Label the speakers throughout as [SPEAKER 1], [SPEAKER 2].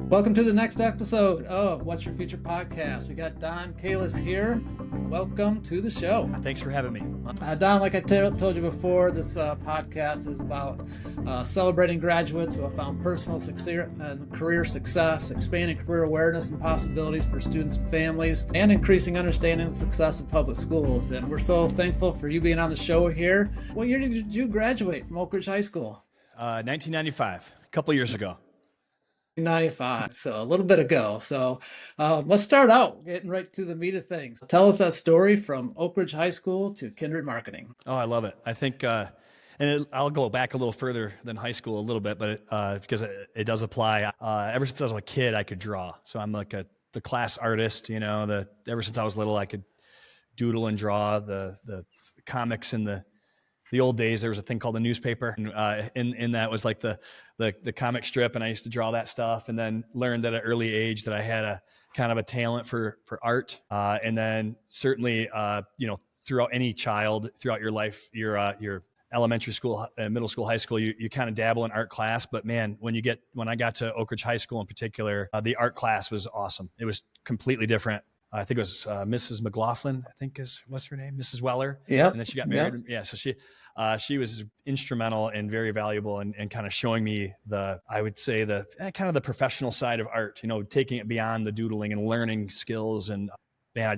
[SPEAKER 1] Welcome to the next episode of What's Your Future podcast. We got Don Kalisz here. Welcome to the show.
[SPEAKER 2] Thanks for having me.
[SPEAKER 1] Don, like I told you before, this podcast is about celebrating graduates who have found personal and career success, expanding career awareness and possibilities for students and families, and increasing understanding and success of public schools. And we're so thankful for you being on the show here. What year did you graduate from Oakridge High School?
[SPEAKER 2] 1995, a couple years ago.
[SPEAKER 1] 95, so a little bit ago. So let's start out getting right to the meat of things. Tell us that story from Oakridge High School to Kindred Marketing.
[SPEAKER 2] Oh, I love it. I think, I'll go back a little further than high school a little bit, but because it does apply. Ever since I was a kid, I could draw. So I'm like the class artist. Ever since I was little, I could doodle and draw the comics in the old days. There was a thing called the newspaper, and in that was like the comic strip, and I used to draw that stuff, and then learned at an early age that I had a kind of a talent for art, and then certainly throughout your life, your elementary school, middle school, high school, you kind of dabble in art class. But man, when I got to Oakridge High School in particular, the art class was awesome. It was completely different. I think it was Mrs. McLaughlin, what's her name? Mrs. Weller.
[SPEAKER 1] Yeah.
[SPEAKER 2] And then she got married. Yep. Yeah. So she was instrumental and very valuable and kind of showing me the kind of the professional side of art, taking it beyond the doodling and learning skills. And man,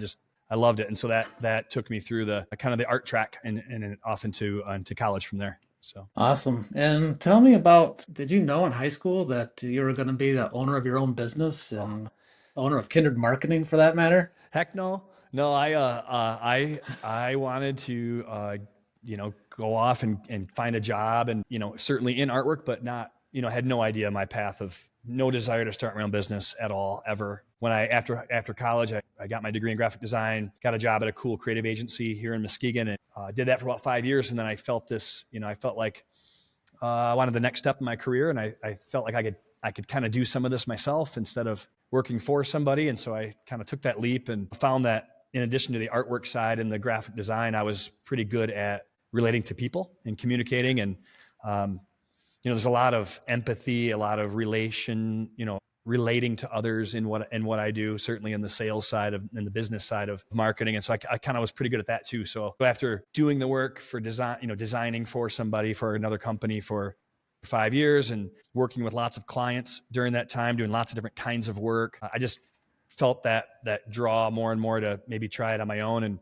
[SPEAKER 2] I loved it. And so that took me through the kind of the art track and off into college from there. So
[SPEAKER 1] awesome. And tell me about, did you know in high school that you were going to be the owner of your own business and owner of Kindred Marketing for that matter?
[SPEAKER 2] Heck no. I wanted to, go off and find a job and, certainly in artwork, but not, had no idea my path of no desire to start my own business at all, ever. When after college, I got my degree in graphic design, got a job at a cool creative agency here in Muskegon, and did that for about 5 years. And then I felt I felt like I wanted the next step in my career. And I felt like I could kind of do some of this myself instead of working for somebody. And so I kind of took that leap and found that in addition to the artwork side and the graphic design, I was pretty good at relating to people and communicating. And, there's a lot of empathy, a lot of relating to others in what I do, certainly in the sales side in the business side of marketing. And so I kind of was pretty good at that too. So after doing the work for design, designing for somebody, for another company for 5 years and working with lots of clients during that time, doing lots of different kinds of work, I just felt that draw more and more to maybe try it on my own. And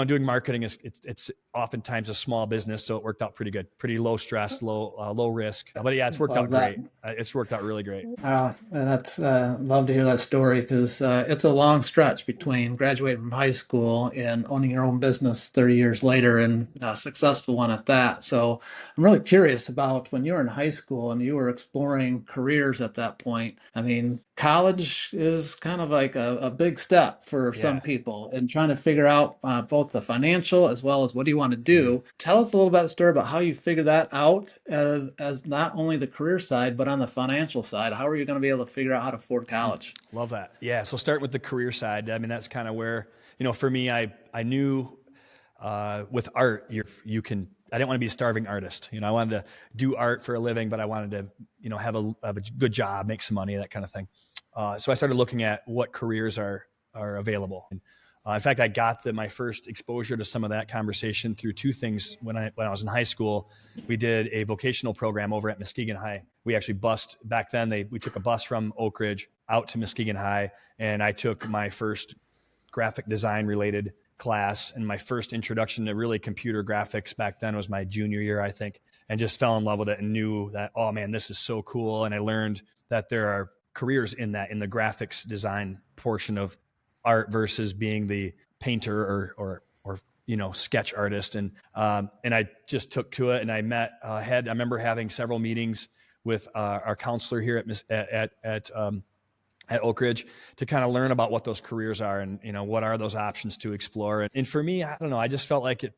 [SPEAKER 2] doing marketing it's oftentimes a small business, so it worked out pretty good, pretty low stress, low risk. But yeah, it's worked out great. It's worked out really great.
[SPEAKER 1] And that's love to hear that story because it's a long stretch between graduating from high school and owning your own business 30 years later, and a successful one at that. So I'm really curious about when you were in high school and you were exploring careers at that point. I mean, college is kind of like a big step for some people and trying to figure out both the financial as well as what do you want to do. Tell us a little bit of the story about how you figured that out as not only the career side, but on the financial side. How are you going to be able to figure out how to afford college?
[SPEAKER 2] Love that. Yeah. So starting with the career side, I mean, that's kind of where, for me, I knew with art, I didn't want to be a starving artist. I wanted to do art for a living, but I wanted to, have a good job, make some money, that kind of thing. So I started looking at what careers are available. And, in fact, I got my first exposure to some of that conversation through two things. When I was in high school, we did a vocational program over at Muskegon High. We actually back then, we took a bus from Oakridge out to Muskegon High, and I took my first graphic design related class, and my first introduction to really computer graphics back then was my junior year, I think, and just fell in love with it and knew that, oh man, this is so cool. And I learned that there are careers in the graphics design portion of art versus being the painter or sketch artist. And I just took to it, and I I remember having several meetings with our counselor here at Oakridge to kind of learn about what those careers are and, what are those options to explore. And for me, I don't know, I just felt like it,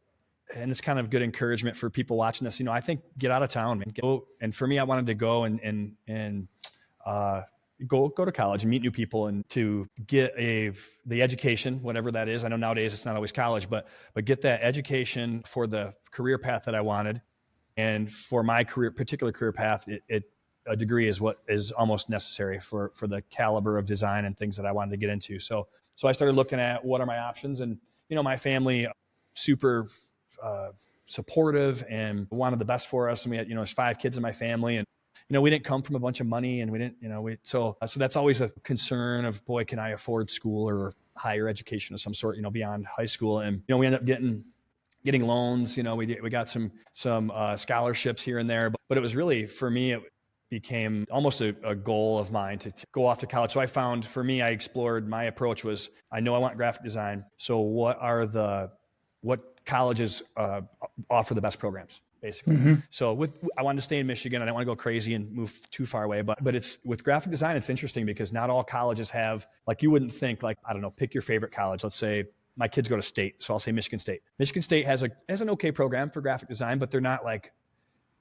[SPEAKER 2] and it's kind of good encouragement for people watching this. I think get out of town, man. And for me, I wanted to go and go to college and meet new people and to get the education, whatever that is. I know nowadays it's not always college, but get that education for the career path that I wanted. And for my particular career path, it a degree is what is almost necessary for the caliber of design and things that I wanted to get into. So I started looking at what are my options, and my family super supportive and wanted the best for us. And we had, there's 5 kids in my family, and we didn't come from a bunch of money, and we didn't, so that's always a concern of, boy, can I afford school or higher education of some sort, beyond high school. And we ended up getting loans. We got some scholarships here and there, but it was really, for me, it became almost a goal of mine to go off to college. So I found, for me, I explored, my approach was, I know I want graphic design. So what colleges offer the best programs, basically.
[SPEAKER 1] Mm-hmm.
[SPEAKER 2] So I wanted to stay in Michigan. I didn't want to go crazy and move too far away, but it's, with graphic design, it's interesting because not all colleges have, like, you wouldn't think, like, I don't know, pick your favorite college. Let's say my kids go to state, so I'll say Michigan State. Michigan State has an okay program for graphic design, but they're not like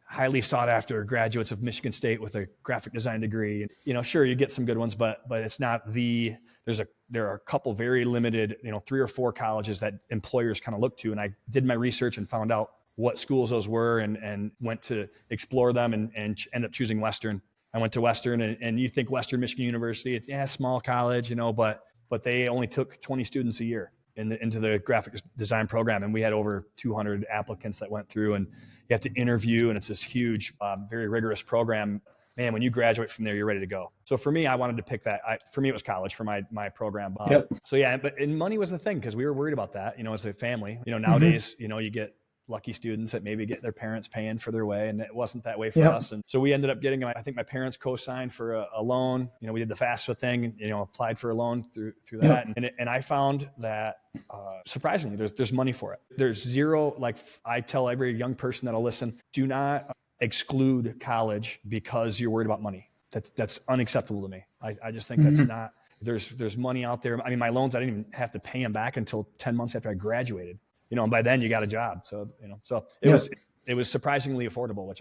[SPEAKER 2] highly sought after graduates of Michigan State with a graphic design degree. Sure, you get some good ones, but it's not there are a couple very limited, 3 or 4 colleges that employers kind of look to. And I did my research and found out what schools those were, and went to explore them, and end up choosing Western. I went to Western, and you think Western Michigan University, it's small college, but they only took 20 students a year into the graphic design program. And we had over 200 applicants that went through, and you have to interview, and it's this huge, very rigorous program. Man, when you graduate from there, you're ready to go. So for me, I wanted to pick that. For me, it was college for my program.
[SPEAKER 1] Yep.
[SPEAKER 2] So yeah, and money was the thing, because we were worried about that, as a family. Nowadays, you get lucky students that maybe get their parents paying for their way, and it wasn't that way for us. And so we ended up getting, I think my parents co-signed for a loan. We did the FAFSA thing, applied for a loan through that. Yep. And I found that surprisingly, there's money for it. There's zero, like I tell every young person that'll listen, do not exclude college because you're worried about money. That's unacceptable to me. I just think that's not, there's money out there. I mean, my loans, I didn't even have to pay them back until 10 months after I graduated. And by then you got a job. So, it was surprisingly affordable, which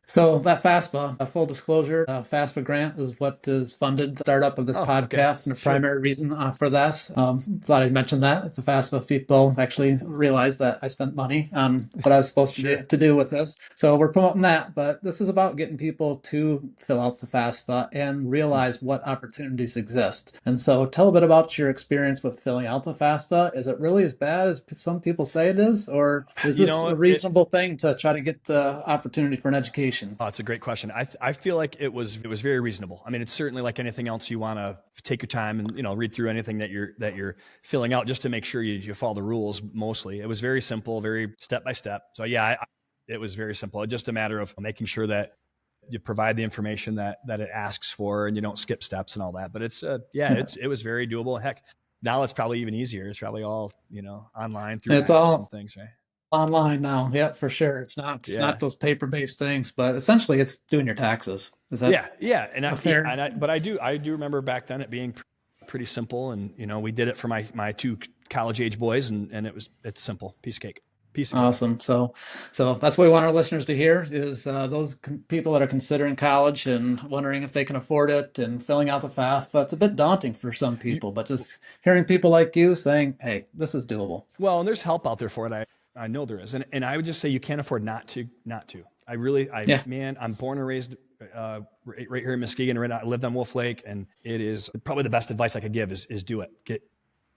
[SPEAKER 1] So that FAFSA, full disclosure, FAFSA grant is what is funded the startup of this podcast, and the primary reason for this. Thought I'd mention that. If the FAFSA people actually realize that I spent money on what I was supposed to do with this. So we're promoting that, but this is about getting people to fill out the FAFSA and realize what opportunities exist. And so tell a bit about your experience with filling out the FAFSA. Is it really as bad as some people say it is, or is this a reasonable thing to try to get the opportunity for an education?
[SPEAKER 2] Oh, it's a great question. I feel like it was very reasonable. I mean, it's certainly like anything else. You want to take your time and read through anything that you're filling out, just to make sure you follow the rules. Mostly, it was very simple, very step by step. So yeah, it was very simple. It's just a matter of making sure that you provide the information that it asks for, and you don't skip steps and all that. But it was very doable. Heck, now it's probably even easier. It's probably all online through apps and things, right?
[SPEAKER 1] Online now. Yeah, for sure. It's not those paper-based things, but essentially it's doing your taxes. Is that
[SPEAKER 2] but I do remember back then it being pretty simple, and we did it for my 2 college age boys, and it's simple, piece of cake.
[SPEAKER 1] Awesome. So that's what we want our listeners to hear is those people that are considering college and wondering if they can afford it, and filling out the FAFSA. It's a bit daunting for some people, but just hearing people like you saying, hey, this is doable.
[SPEAKER 2] Well, and there's help out there for it. I know there is. And I would just say you can't afford not to. Man, I'm born and raised right here in Muskegon. Right now, I lived on Wolf Lake, and it is probably the best advice I could give is do it.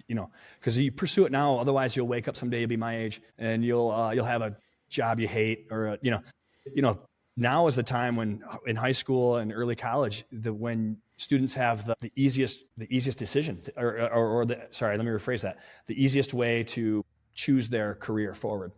[SPEAKER 2] Because you pursue it now, otherwise you'll wake up someday, you'll be my age, and you'll have a job you hate, or now is the time when in high school and early college, when students have the easiest decision, let me rephrase that, the easiest way to choose their career forward.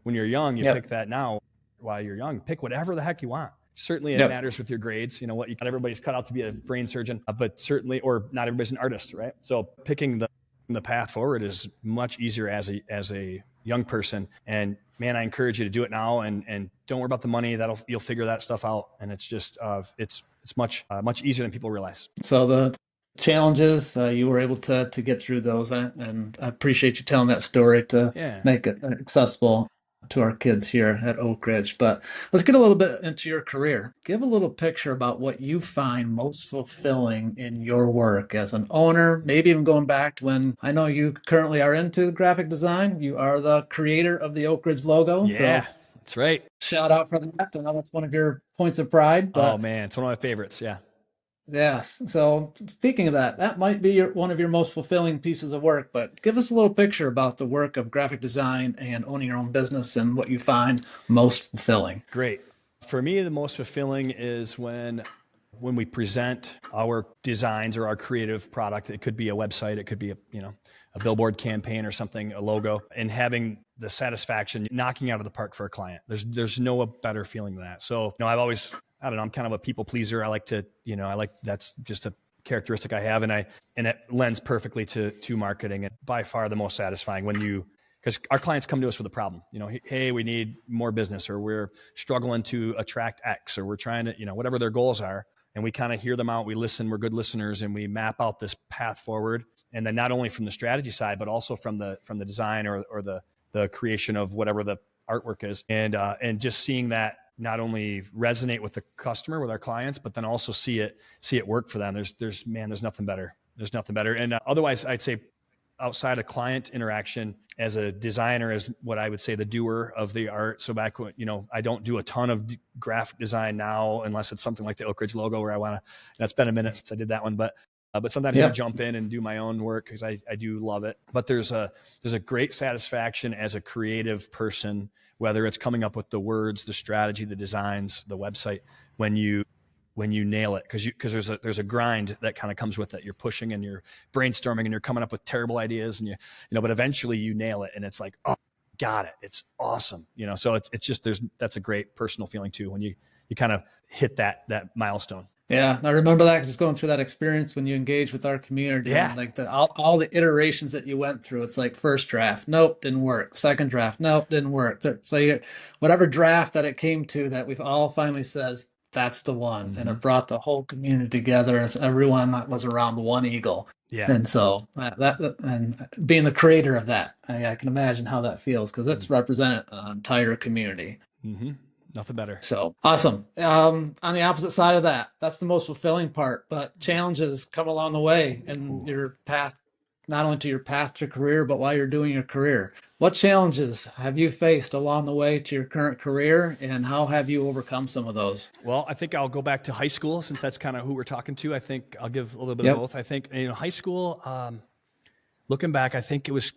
[SPEAKER 2] When you're young, you pick that now. While you're young, pick whatever the heck you want. Certainly it matters with your grades. Not everybody's cut out to be a brain surgeon, but certainly, or not everybody's an artist, right? So picking the path forward is much easier as a young person. And man, I encourage you to do it now, and don't worry about the money. You'll figure that stuff out. And it's just, it's much easier than people realize.
[SPEAKER 1] So the challenges, you were able to get through those, and I appreciate you telling that story to make it accessible to our kids here at Oakridge. But let's get a little bit into your career. Give a little picture about what you find most fulfilling in your work as an owner, maybe even going back to when I know you currently are into graphic design. You are the creator of the Oakridge logo.
[SPEAKER 2] Yeah.
[SPEAKER 1] So
[SPEAKER 2] That's right.
[SPEAKER 1] Shout out for that. I know that's one of your points of pride,
[SPEAKER 2] Oh
[SPEAKER 1] but
[SPEAKER 2] man, it's one of my favorites. Yeah.
[SPEAKER 1] yes. So speaking of that, that might be one of your most fulfilling pieces of work, but give us a little picture about the work of graphic design and owning your own business and what you find most fulfilling.
[SPEAKER 2] Great. For me, the most fulfilling is when we present our designs or our creative product. It could be a website, it could be a billboard campaign or something, a logo, and having the satisfaction knocking out of the park for a client. There's no better feeling than that. So, I've always, I don't know, I'm kind of a people pleaser. I like to, that's just a characteristic I have, and it lends perfectly to marketing, and by far the most satisfying when you, because our clients come to us with a problem, hey, we need more business, or we're struggling to attract X, or we're trying to, whatever their goals are. And we kind of hear them out. We listen, we're good listeners, and we map out this path forward. And then not only from the strategy side, but also from the design or the creation of whatever the artwork is. And just seeing that not only resonate with the customer, with our clients, but then also see it work for them. There's nothing better. There's nothing better. And otherwise, I'd say outside of client interaction, as a designer, as what I would say the doer of the art. So back when, I don't do a ton of graphic design now, unless it's something like the Oakridge logo where I want to, that's been a minute since I did that one, but sometimes I
[SPEAKER 1] Yep.
[SPEAKER 2] jump in and do my own work because I do love it. But there's a great satisfaction as a creative person, whether it's coming up with the words, the strategy, the designs, the website, when you nail it, because there's a grind that kind of comes with it. You're pushing and you're brainstorming and you're coming up with terrible ideas, and but eventually you nail it, and it's like, oh, got it, it's awesome. So it's just, that's a great personal feeling too, when you kind of hit that milestone.
[SPEAKER 1] Yeah, I remember that, just going through that experience when you engage with our community,
[SPEAKER 2] Yeah.
[SPEAKER 1] and like all the iterations that you went through. It's like first draft, nope, didn't work. Second draft, nope, didn't work. So whatever draft that it came to, that we've all finally says that's the one, and
[SPEAKER 2] Mm-hmm.
[SPEAKER 1] it brought the whole community together as everyone that was around one eagle.
[SPEAKER 2] Yeah.
[SPEAKER 1] And so and being the creator of that, I can imagine how that feels, because it's represented an entire community.
[SPEAKER 2] Mm-hmm. Nothing better.
[SPEAKER 1] So awesome. On the opposite side of that, that's the most fulfilling part, but challenges come along the way in your path, not only to your path to career, but while you're doing your career. What challenges have you faced along the way to your current career, and how have you overcome some of those?
[SPEAKER 2] Well, I think I'll go back to high school, since that's kind of who we're talking to. I think I'll give a little bit of
[SPEAKER 1] Yep.
[SPEAKER 2] both. I think, high school, looking back, I think it was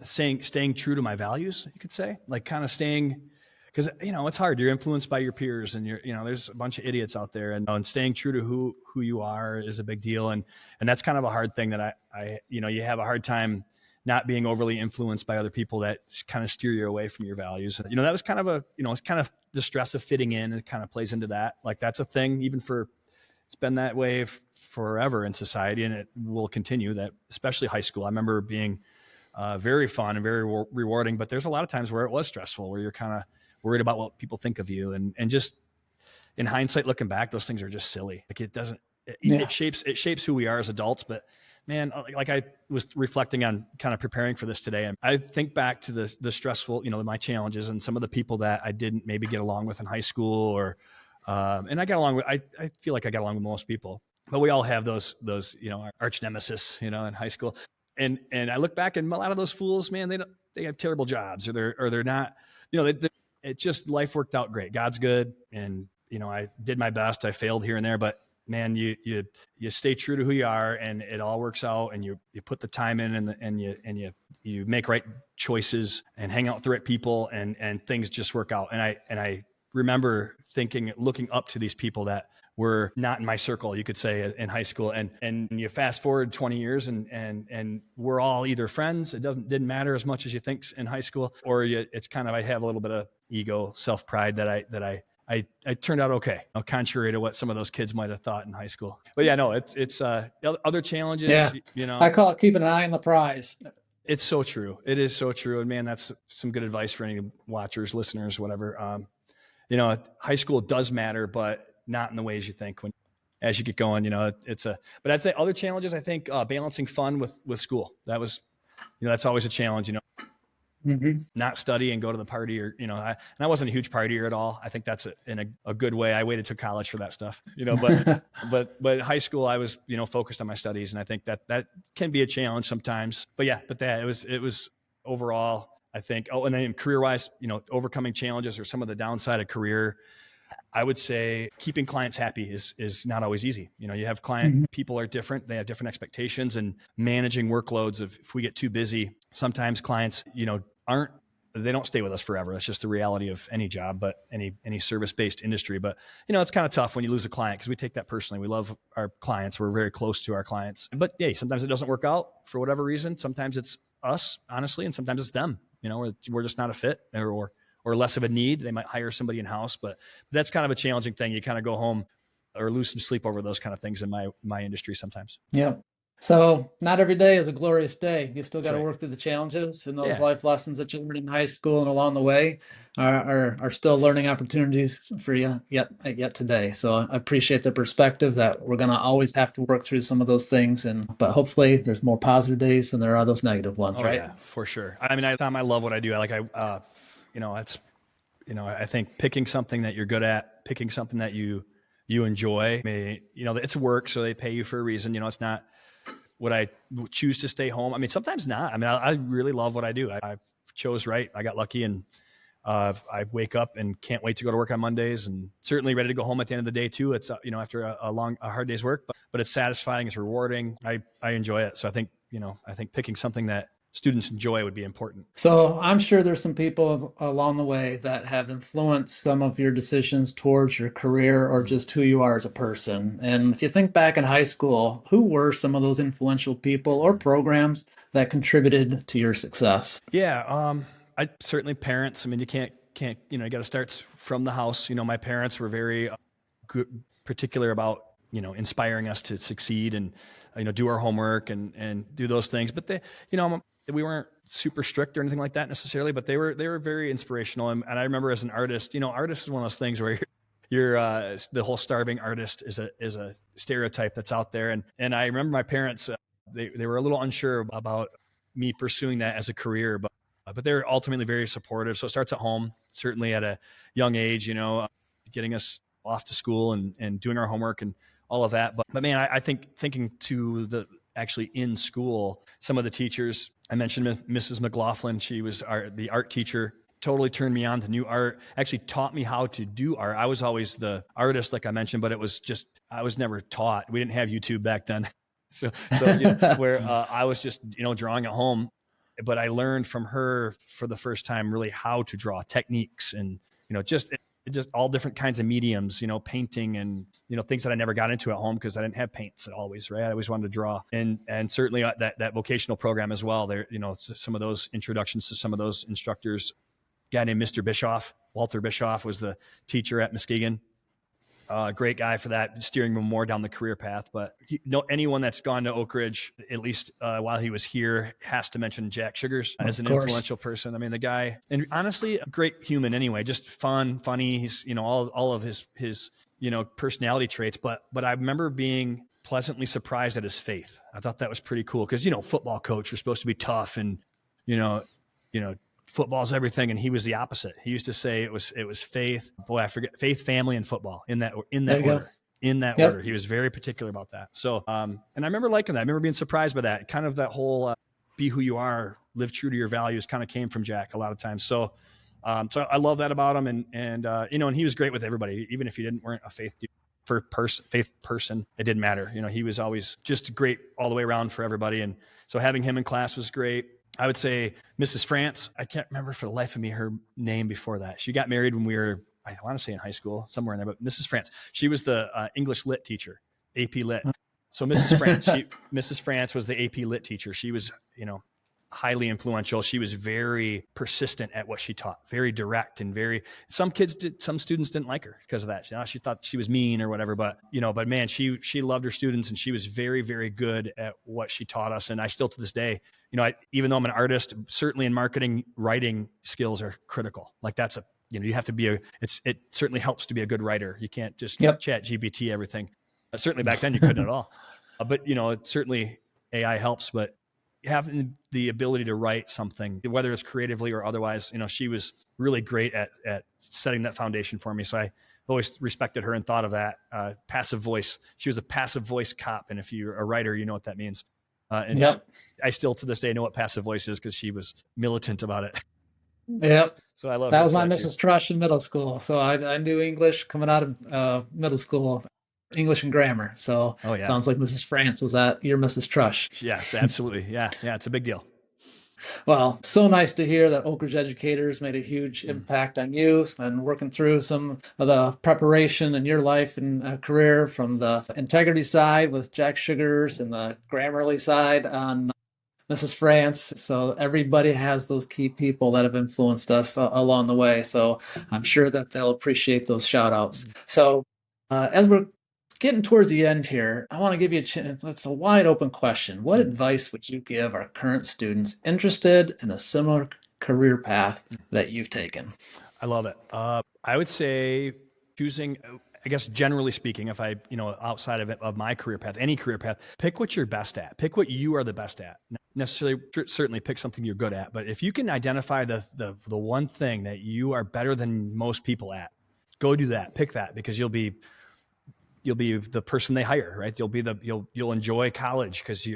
[SPEAKER 2] staying true to my values, you could say, like kind of staying, because it's hard. You're influenced by your peers, and there's a bunch of idiots out there, and staying true to who you are is a big deal, and that's kind of a hard thing that I you have a hard time not being overly influenced by other people that kind of steer you away from your values. That was kind of it's kind of the stress of fitting in. It kind of plays into that. Like, that's a thing, even for, it's been that way forever in society, and it will continue. That, especially high school, I remember being very fun and very rewarding, but there's a lot of times where it was stressful, where you're kind of worried about what people think of you, and just in hindsight, looking back, those things are just silly. Like, it shapes who we are as adults. But man, like I was reflecting on kind of preparing for this today, and I think back to the stressful, my challenges, and some of the people that I didn't maybe get along with in high school, or and I got along with, I feel like I got along with most people, but we all have those our arch nemesis, in high school. And I look back, and a lot of those fools, man, they have terrible jobs, or they're not, it just, life worked out great. God's good. And, I did my best. I failed here and there, but man, you stay true to who you are, and it all works out, and you put the time in, and you make right choices and hang out with the right people, and things just work out. And I remember looking up to these people that were not in my circle, you could say, in high school. And you fast forward 20 years, and we're all either friends. It didn't matter as much as you think in high school, or it's kind of, I have a little bit of ego, self-pride that I turned out okay, contrary to what some of those kids might have thought in high school. But yeah, no, it's other challenges,
[SPEAKER 1] Yeah. I call it keeping an eye on the prize.
[SPEAKER 2] It's so true. It is so true. And man, that's some good advice for any watchers, listeners, whatever. High school does matter, but not in the ways you think. As you get going, but I'd say other challenges, I think, balancing fun with school. That was, that's always a challenge,
[SPEAKER 1] Mm-hmm.
[SPEAKER 2] not study and go to the party, or, and I wasn't a huge partier at all. I think that's in a good way. I waited till college for that stuff, but high school, I was, focused on my studies. And I think that can be a challenge sometimes, but it was overall, I think, and then career wise, overcoming challenges or some of the downside of career, I would say keeping clients happy is not always easy. You have people are different. They have different expectations, and managing workloads of, if we get too busy, sometimes clients, they don't stay with us forever. That's just the reality of any job, but any service-based industry. But, it's kind of tough when you lose a client, because we take that personally. We love our clients. We're very close to our clients, but yeah, sometimes it doesn't work out for whatever reason. Sometimes it's us, honestly, and sometimes it's them. We're just not a fit, or less of a need. They might hire somebody in-house, but that's kind of a challenging thing. You kind of go home or lose some sleep over those kind of things in my industry sometimes.
[SPEAKER 1] Yep. So not every day is a glorious day. You still got
[SPEAKER 2] That's
[SPEAKER 1] to
[SPEAKER 2] right.
[SPEAKER 1] work through the challenges, and those
[SPEAKER 2] Yeah.
[SPEAKER 1] life lessons that you learned in high school and along the way are still learning opportunities for you yet today. So I appreciate the perspective that we're going to always have to work through some of those things, but hopefully there's more positive days than there are those negative ones,
[SPEAKER 2] Oh
[SPEAKER 1] right?
[SPEAKER 2] yeah, for sure. I mean, I love what I do. It's, I think picking something that you're good at, picking something that you enjoy, it's work, so they pay you for a reason. It's not, would I choose to stay home? I mean, sometimes not. I mean, I really love what I do. I chose right. I got lucky, and I wake up and can't wait to go to work on Mondays, and certainly ready to go home at the end of the day too. It's, after a hard day's work, but it's satisfying. It's rewarding. I enjoy it. So I think picking something that students enjoy would be important.
[SPEAKER 1] So I'm sure there's some people along the way that have influenced some of your decisions towards your career or just who you are as a person. And if you think back in high school, who were some of those influential people or programs that contributed to your success?
[SPEAKER 2] Yeah. I certainly parents. I mean, you can't, you got to start from the house. My parents were very good, particular about, inspiring us to succeed and, do our homework and do those things. But we weren't super strict or anything like that necessarily, but they were very inspirational. And I remember as an artist, artist is one of those things where you're the whole starving artist is a stereotype that's out there. And I remember my parents, they were a little unsure about me pursuing that as a career, but they're ultimately very supportive. So it starts at home, certainly at a young age, getting us off to school and doing our homework and all of that. But man, I think thinking to the actually in school, some of the teachers, I mentioned Mrs. McLaughlin, she was the art teacher, totally turned me on to new art, actually taught me how to do art. I was always the artist, like I mentioned, but it was just, I was never taught. We didn't have YouTube back then. So where I was just, drawing at home, but I learned from her for the first time really how to draw techniques and, just all different kinds of mediums, painting and, things that I never got into at home because I didn't have paints always, right? I always wanted to draw and certainly that vocational program as well. There, some of those introductions to some of those instructors, a guy named Mr. Bischoff, Walter Bischoff was the teacher at Muskegon. Great guy for that, steering me more down the career path. But anyone that's gone to Oakridge, at least while he was here, has to mention Jack Sugars as an influential person. I mean, the guy, and honestly, a great human anyway, just fun, funny. He's, all of his personality traits. But I remember being pleasantly surprised at his faith. I thought that was pretty cool because, football coach, you're supposed to be tough and, football's everything, and he was the opposite. He used to say it was faith. Boy, I forget, faith, family, and football in that order. In that order, he was very particular about that. So, and I remember liking that. I remember being surprised by that. Kind of that whole be who you are, live true to your values, kind of came from Jack a lot of times. So, so I love that about him, and he was great with everybody, even if you weren't a faith person, it didn't matter. He was always just great all the way around for everybody, and so having him in class was great. I would say Mrs. France. I can't remember for the life of me her name before that. She got married when we were, I want to say in high school, somewhere in there, but Mrs. France. She was the English Lit teacher, AP Lit. So Mrs. France was the AP Lit teacher. She was, highly influential. She was very persistent at what she taught, very direct and some students didn't like her because of that. She thought she was mean or whatever, but man, she loved her students and she was very, very good at what she taught us. And I still, to this day, even though I'm an artist, certainly in marketing, writing skills are critical. Like that's you have to be it certainly helps to be a good writer. You can't just chat GPT everything. Certainly back then you couldn't at all. But certainly AI helps, but having the ability to write something, whether it's creatively or otherwise, she was really great at setting that foundation for me. So I always respected her and thought of that passive voice. She was a passive voice cop. And if you're a writer, you know what that means. I still to this day know what passive voice is because she was militant about it.
[SPEAKER 1] Yep.
[SPEAKER 2] So I love
[SPEAKER 1] That
[SPEAKER 2] her
[SPEAKER 1] was
[SPEAKER 2] for
[SPEAKER 1] my
[SPEAKER 2] that too.
[SPEAKER 1] Mrs. Trush in middle school. So I knew English coming out of middle school, English and grammar. So
[SPEAKER 2] Oh yeah.
[SPEAKER 1] sounds like Mrs. France was that your Mrs. Trush.
[SPEAKER 2] Yes, absolutely. Yeah. Yeah. It's a big deal.
[SPEAKER 1] Well, so nice to hear that Oakridge educators made a huge
[SPEAKER 2] Mm.
[SPEAKER 1] impact on you and working through some of the preparation in your life and career from the integrity side with Jack Sugars and the Grammarly side on Mrs. France. So everybody has those key people that have influenced us along the way. So I'm sure that they'll appreciate those shout outs. So as we're getting towards the end here, I want to give you a chance. It's a wide open question. What
[SPEAKER 2] Mm.
[SPEAKER 1] advice would you give our current students interested in a similar career path that you've taken?
[SPEAKER 2] I love it. I would say choosing, I guess, generally speaking, if I, outside of it, of my career path, any career path, pick what you're best at. Pick what you are the best at. Not necessarily, certainly pick something you're good at. But if you can identify the one thing that you are better than most people at, go do that. Pick that because you'll be the person they hire, right? You'll enjoy college because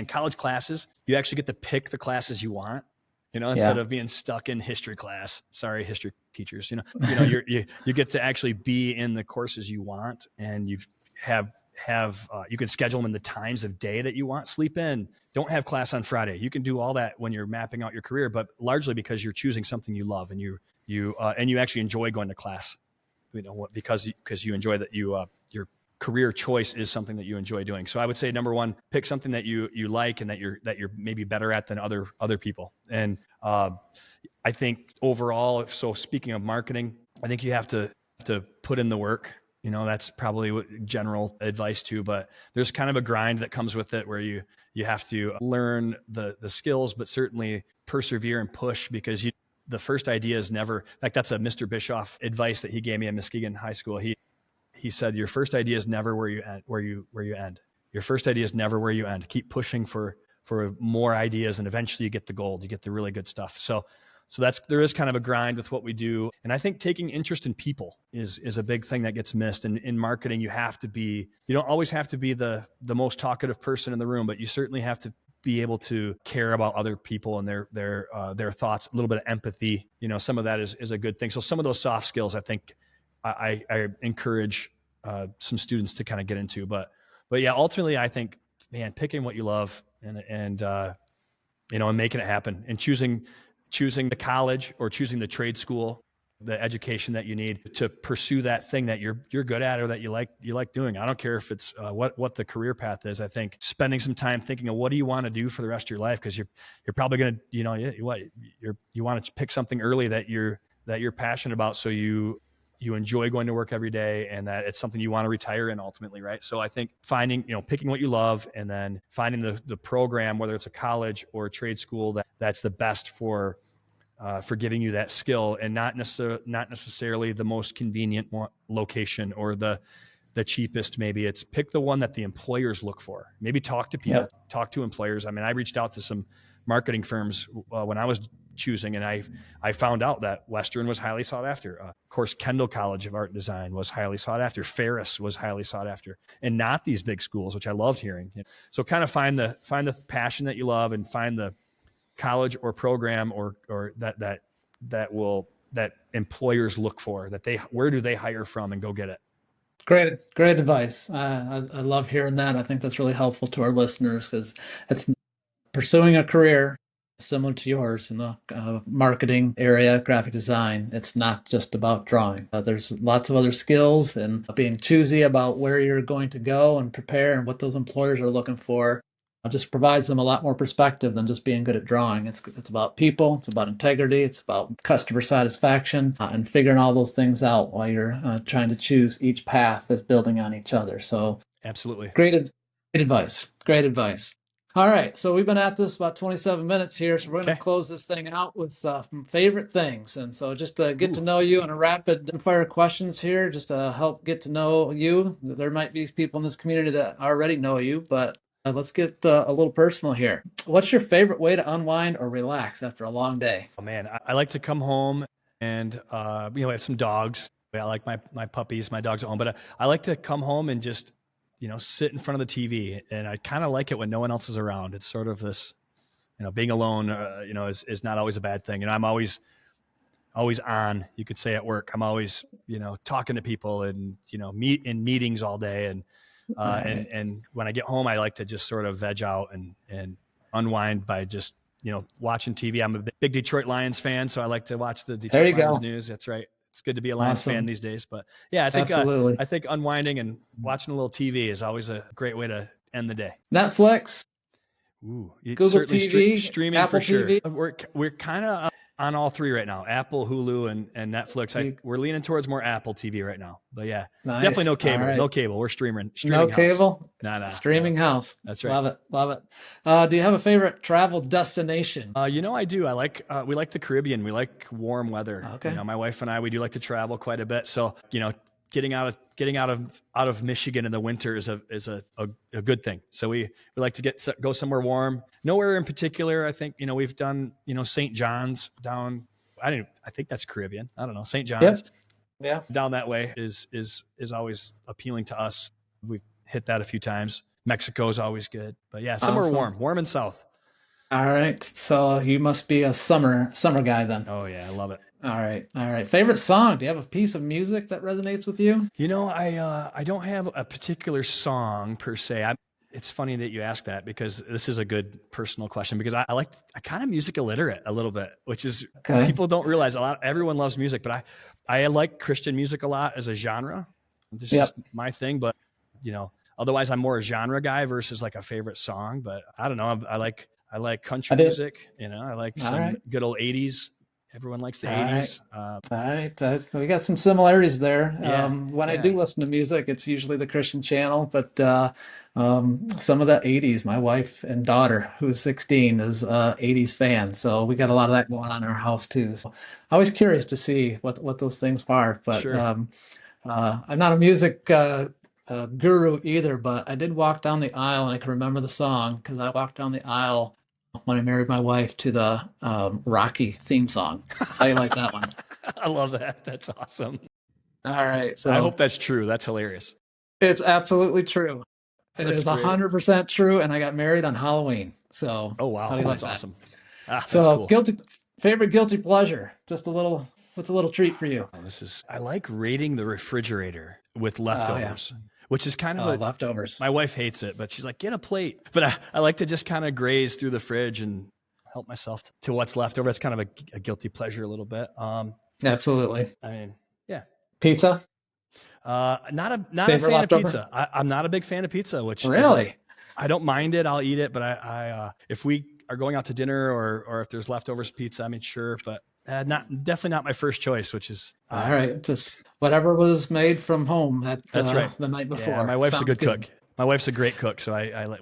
[SPEAKER 2] college classes, you actually get to pick the classes you want, instead
[SPEAKER 1] Yeah.
[SPEAKER 2] of being stuck in history class. Sorry, history teachers, you get to actually be in the courses you want, and you can schedule them in the times of day that you want. Sleep in, don't have class on Friday. You can do all that when you're mapping out your career, but largely because you're choosing something you love and you actually enjoy going to class, because you enjoy that your career choice is something that you enjoy doing. So I would say number one, pick something that you like and that you're maybe better at than other people. And I think overall, so speaking of marketing, I think you have to put in the work. That's probably what general advice too, but there's kind of a grind that comes with it where you have to learn the skills, but certainly persevere and push because the first idea is never, like, that's a Mr. Bischoff advice that he gave me at Muskegon High School. He said, your first idea is never where you end, where you end. Your first idea is never where you end. Keep pushing for more ideas, and eventually you get the gold. You get the really good stuff. So there is kind of a grind with what we do, and I think taking interest in people is a big thing that gets missed. And in marketing, you don't always have to be the most talkative person in the room, but you certainly have to be able to care about other people and their thoughts. A little bit of empathy, some of that is a good thing. So some of those soft skills, I think, I encourage some students to kind of get into. But yeah, ultimately, I think, man, picking what you love and making it happen, and choosing the college or choosing the trade school, the education that you need to pursue that thing that you're good at or that you like doing. I don't care if it's what the career path is. I think spending some time thinking of what do you want to do for the rest of your life, because you're probably going to you want to pick something early that you're passionate about, so you enjoy going to work every day, and that it's something you want to retire in ultimately, right? So I think picking what you love, and then finding the program, whether it's a college or a trade school, that's the best for giving you that skill, and not necessarily the most convenient location or the cheapest. Maybe it's pick the one that the employers look for. Maybe talk to people,
[SPEAKER 1] Yep.
[SPEAKER 2] talk to employers. I mean, I reached out to some marketing firms when I was choosing, and I found out that Western was highly sought after. Of course, Kendall College of Art and Design was highly sought after. Ferris was highly sought after, and not these big schools, which I loved hearing. So kind of find the passion that you love, and find the college or program or that employers look for, where do they hire from, and go get it.
[SPEAKER 1] Great advice. I love hearing that. I think that's really helpful to our listeners because it's pursuing a career similar to yours in the marketing area, graphic design. It's not just about drawing. There's lots of other skills, and being choosy about where you're going to go and prepare and what those employers are looking for just provides them a lot more perspective than just being good at drawing. It's about people, it's about integrity, it's about customer satisfaction, and figuring all those things out while you're trying to choose each path that's building on each other. So
[SPEAKER 2] Absolutely.
[SPEAKER 1] great advice. Great advice. All right, so we've been at this about 27 minutes here, so we're going to
[SPEAKER 2] Okay.
[SPEAKER 1] close this thing out with some favorite things. And so just to get to
[SPEAKER 2] Ooh.
[SPEAKER 1] know you on a rapid fire questions here, just to help get to know you. There might be people in this community that already know you, but let's get a little personal here. What's your favorite way to unwind or relax after a long day?
[SPEAKER 2] Oh man, I like to come home and I have some dogs. I like my puppies, my dogs at home, but I like to come home and just sit in front of the TV, and I kind of like it when no one else is around. It's sort of this, being alone, is not always a bad thing. I'm always always on, you could say, at work. I'm always, talking to people and, meet in meetings all day. And when I get home, I like to just sort of veg out and unwind by just, watching TV. I'm a big Detroit Lions fan, so I like to watch the
[SPEAKER 1] There
[SPEAKER 2] Detroit
[SPEAKER 1] you
[SPEAKER 2] Lions
[SPEAKER 1] go.
[SPEAKER 2] news. That's right. It's good to be a Lions
[SPEAKER 1] Awesome.
[SPEAKER 2] fan these days. But yeah,
[SPEAKER 1] Absolutely.
[SPEAKER 2] I think unwinding and watching a little TV is always a great way to end the day.
[SPEAKER 1] Netflix,
[SPEAKER 2] Ooh,
[SPEAKER 1] Google
[SPEAKER 2] certainly
[SPEAKER 1] TV,
[SPEAKER 2] streaming
[SPEAKER 1] Apple
[SPEAKER 2] for sure.
[SPEAKER 1] TV.
[SPEAKER 2] We're kind of on all three right now: Apple, Hulu, and Netflix. We're leaning towards more Apple TV right now. But yeah,
[SPEAKER 1] Nice.
[SPEAKER 2] definitely no cable.
[SPEAKER 1] Right.
[SPEAKER 2] No cable. We're streaming.
[SPEAKER 1] No
[SPEAKER 2] House.
[SPEAKER 1] cable.
[SPEAKER 2] Nah.
[SPEAKER 1] Streaming house.
[SPEAKER 2] That's right.
[SPEAKER 1] Love it. Love it. Do you have a favorite travel destination?
[SPEAKER 2] I do. I like. We like the Caribbean. We like warm weather.
[SPEAKER 1] Okay.
[SPEAKER 2] My wife and I, we do like to travel quite a bit. So getting out of Michigan in the winter is a good thing. So we like to go somewhere warm. Nowhere in particular. I think we've done St. John's down. I think that's Caribbean. I don't know. St. John's.
[SPEAKER 1] Yep. Yeah.
[SPEAKER 2] Down that way is always appealing to us. We've hit that a few times. Mexico is always good. But yeah, somewhere
[SPEAKER 1] Awesome.
[SPEAKER 2] warm and south.
[SPEAKER 1] All right. So you must be a summer guy then.
[SPEAKER 2] Oh yeah, I love it.
[SPEAKER 1] All right. Favorite song? Do you have a piece of music that resonates with you?
[SPEAKER 2] I don't have a particular song per se. It's funny that you ask that because this is a good personal question because I kind of music illiterate a little bit, which is people don't realize everyone loves music, but I like Christian music a lot as a genre. This is my thing, but otherwise I'm more a genre guy versus like a favorite song, but I don't know. I like country music, I like some good old 80s. Everyone likes the 80s.
[SPEAKER 1] All right. We got some similarities there. When I do
[SPEAKER 2] yeah.
[SPEAKER 1] listen to music, it's usually the Christian channel, but some of the 80s, my wife and daughter, who's 16, is 80s fan. So we got a lot of that going on in our house too. So I was curious to see what those things are, but
[SPEAKER 2] Sure.
[SPEAKER 1] I'm not a music guru either, but I did walk down the aisle and I can remember the song because I walked down the aisle when I married my wife to the Rocky theme song. How do you like that one?
[SPEAKER 2] I love that. That's awesome.
[SPEAKER 1] All right. So
[SPEAKER 2] I hope that's true. That's hilarious.
[SPEAKER 1] it's absolutely true. It
[SPEAKER 2] That's
[SPEAKER 1] is
[SPEAKER 2] great.
[SPEAKER 1] 100% true. And I got married on Halloween. So
[SPEAKER 2] Oh wow,
[SPEAKER 1] how do you like
[SPEAKER 2] that's
[SPEAKER 1] that?
[SPEAKER 2] awesome. That's
[SPEAKER 1] So
[SPEAKER 2] cool.
[SPEAKER 1] favorite guilty pleasure. What's a little treat for you?
[SPEAKER 2] I like raiding the refrigerator with leftovers, which is kind of
[SPEAKER 1] leftovers.
[SPEAKER 2] my wife hates it, but she's like, get a plate. But I like to just kind of graze through the fridge and help myself to what's left over. It's kind of a guilty pleasure a little bit.
[SPEAKER 1] Absolutely.
[SPEAKER 2] I mean, yeah.
[SPEAKER 1] Pizza?
[SPEAKER 2] Not a
[SPEAKER 1] Favorite
[SPEAKER 2] fan
[SPEAKER 1] leftover?
[SPEAKER 2] of pizza. I'm not a big fan of pizza, which
[SPEAKER 1] Really?
[SPEAKER 2] I don't mind it. I'll eat it, but I if we are going out to dinner or if there's leftovers pizza, I mean, sure, but definitely not my first choice, which is
[SPEAKER 1] All right. Just whatever was made from home
[SPEAKER 2] that's right.
[SPEAKER 1] the night before.
[SPEAKER 2] Yeah, my wife's a
[SPEAKER 1] Sounds
[SPEAKER 2] good cook. My wife's a great cook, so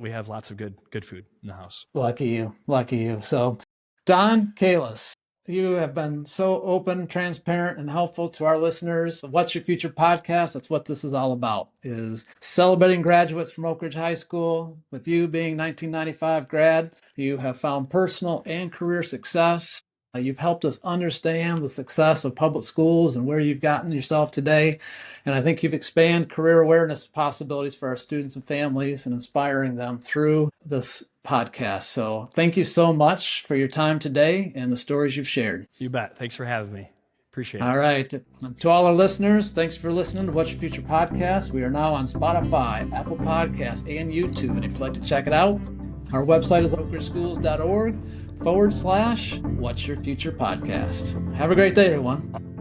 [SPEAKER 2] we have lots of good food in the house.
[SPEAKER 1] Lucky you. Lucky you. So, Don Kalisz, you have been so open, transparent, and helpful to our listeners. What's Your Future podcast? That's what this is all about, is celebrating graduates from Oakridge High School. With you being 1995 grad, you have found personal and career success. You've helped us understand the success of public schools and where you've gotten yourself today. And I think you've expanded career awareness possibilities for our students and families and inspiring them through this podcast. So thank you so much for your time today and the stories you've shared.
[SPEAKER 2] You bet. Thanks for having me. Appreciate it.
[SPEAKER 1] All right. To all our listeners, thanks for listening to What's Your Future podcast. We are now on Spotify, Apple Podcasts, and YouTube. And if you'd like to check it out, our website is oakridgeschools.org/What's Your Future podcast. Have a great day, everyone.